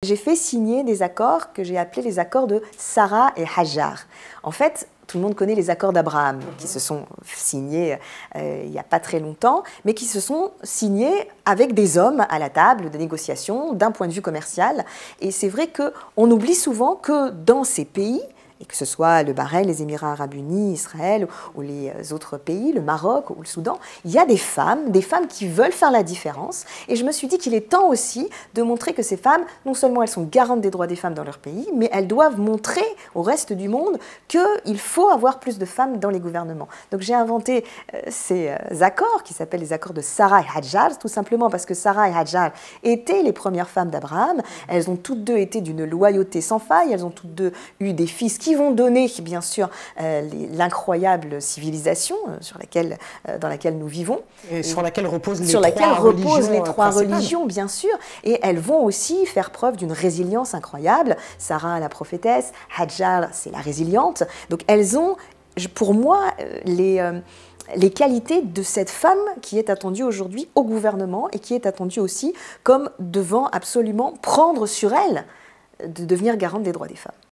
J'ai fait signer des accords que j'ai appelés les accords de Sarah et Hajar. En fait, tout le monde connaît les accords d'Abraham, qui se sont signés il n'y a pas très longtemps, mais qui se sont signés avec des hommes à la table de négociation d'un point de vue commercial. Et c'est vrai qu'on oublie souvent que dans ces pays, et que ce soit le Bahreïn, les Émirats arabes unis, Israël ou les autres pays, le Maroc ou le Soudan, il y a des femmes qui veulent faire la différence. Et je me suis dit qu'il est temps aussi de montrer que ces femmes, non seulement elles sont garantes des droits des femmes dans leur pays, mais elles doivent montrer au reste du monde qu'il faut avoir plus de femmes dans les gouvernements. Donc j'ai inventé ces accords qui s'appellent les accords de Sarah et Hajar, tout simplement parce que Sarah et Hajar étaient les premières femmes d'Abraham. Elles ont toutes deux été d'une loyauté sans faille, elles ont toutes deux eu des fils qui vont donner, bien sûr, l'incroyable civilisation dans laquelle nous vivons. Et sur laquelle reposent les trois religions, bien sûr. Et elles vont aussi faire preuve d'une résilience incroyable. Sarah, la prophétesse, Hajar, c'est la résiliente. Donc elles ont, pour moi, les qualités de cette femme qui est attendue aujourd'hui au gouvernement et qui est attendue aussi comme devant absolument prendre sur elle de devenir garante des droits des femmes.